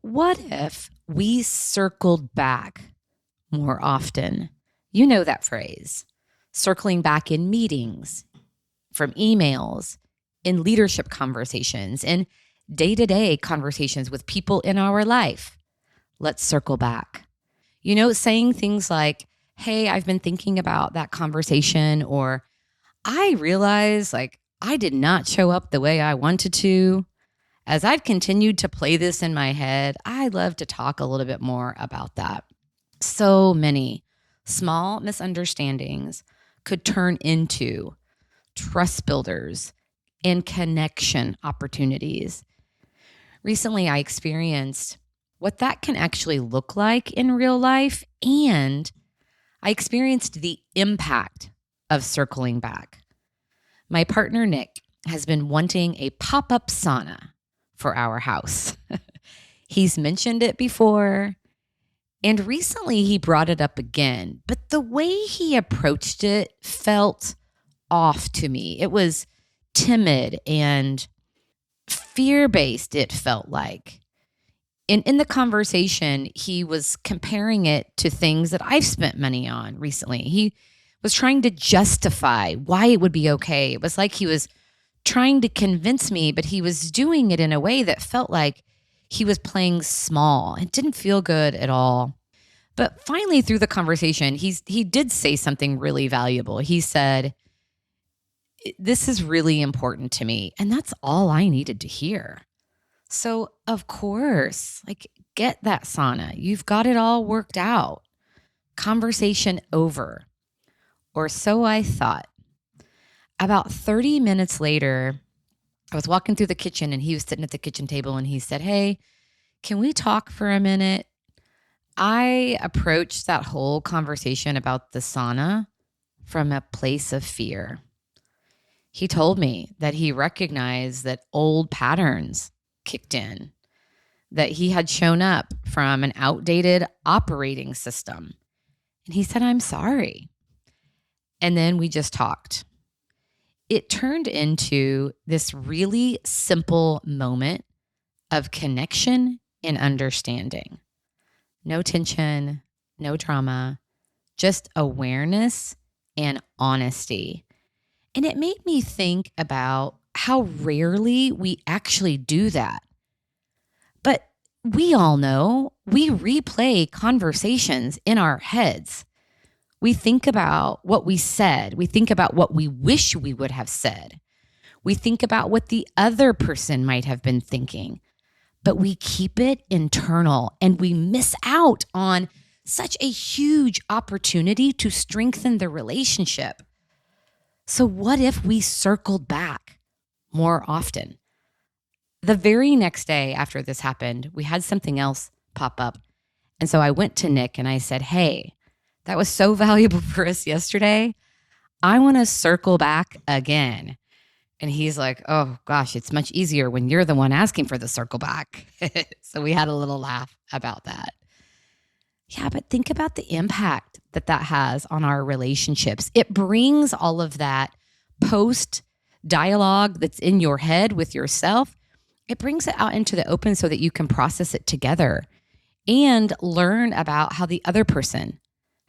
What if we circled back more often? You know that phrase, circling back in meetings, from emails, in leadership conversations, in day-to-day conversations with people in our life. Let's circle back. Saying things like, hey, I've been thinking about that conversation, or I realize I did not show up the way I wanted to. As I've continued to play this in my head, I'd love to talk a little bit more about that. So many small misunderstandings could turn into trust builders and connection opportunities. Recently, I experienced what that can actually look like in real life, and I experienced the impact of circling back. My partner, Nick, has been wanting a pop-up sauna for our house. He's mentioned it before, and recently he brought it up again, but the way he approached it felt off to me. It was timid and fear-based, it felt like. In the conversation, he was comparing it to things that I've spent money on recently. He was trying to justify why it would be okay. It was like he was trying to convince me, but he was doing it in a way that felt like he was playing small. It didn't feel good at all. But finally, through the conversation, he did say something really valuable. He said, "This is really important to me." And that's all I needed to hear. So, of course, get that sauna. You've got it all worked out. Conversation over. Or so I thought. About 30 minutes later, I was walking through the kitchen and he was sitting at the kitchen table and he said, "Hey, can we talk for a minute?" I approached that whole conversation about the sauna from a place of fear. He told me that he recognized that old patterns kicked in, that he had shown up from an outdated operating system. And he said, "I'm sorry." And then we just talked. It turned into this really simple moment of connection and understanding. No tension, no drama, just awareness and honesty. And it made me think about how rarely we actually do that. But we all know we replay conversations in our heads. We think about what we said. We think about what we wish we would have said. We think about what the other person might have been thinking. But we keep it internal and we miss out on such a huge opportunity to strengthen the relationship. So what if we circled back more often? The very next day after this happened, we had something else pop up. And so I went to Nick and I said, "Hey, that was so valuable for us yesterday. I want to circle back again." And he's like, "Oh gosh, it's much easier when you're the one asking for the circle back." So we had a little laugh about that. Yeah, but think about the impact that has on our relationships. It brings all of that post dialogue that's in your head with yourself. It brings it out into the open so that you can process it together and learn about how the other person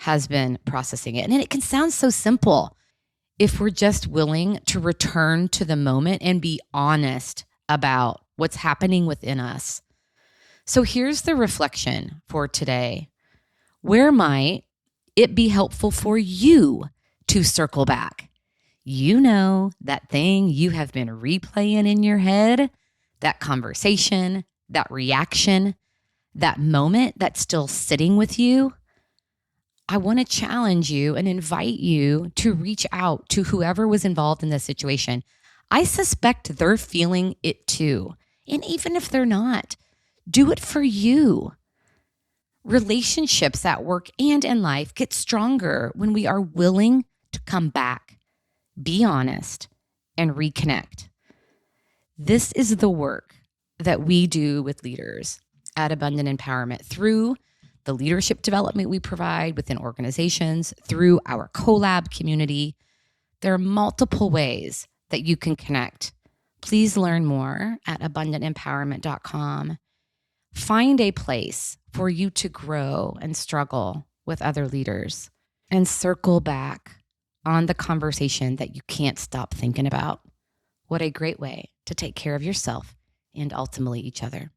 has been processing it. And it can sound so simple if we're just willing to return to the moment and be honest about what's happening within us. So here's the reflection for today. Where might it be helpful for you to circle back? You know, that thing you have been replaying in your head, that conversation, that reaction, that moment that's still sitting with you. I want to challenge you and invite you to reach out to whoever was involved in this situation. I suspect they're feeling it too. And even if they're not, do it for you. Relationships at work and in life get stronger when we are willing to come back, be honest, and reconnect. This is the work that we do with leaders at Abundant Empowerment through the leadership development we provide within organizations, through our collab community. There are multiple ways that you can connect. Please learn more at abundantempowerment.com. Find a place for you to grow and struggle with other leaders and circle back on the conversation that you can't stop thinking about. What a great way to take care of yourself and ultimately each other.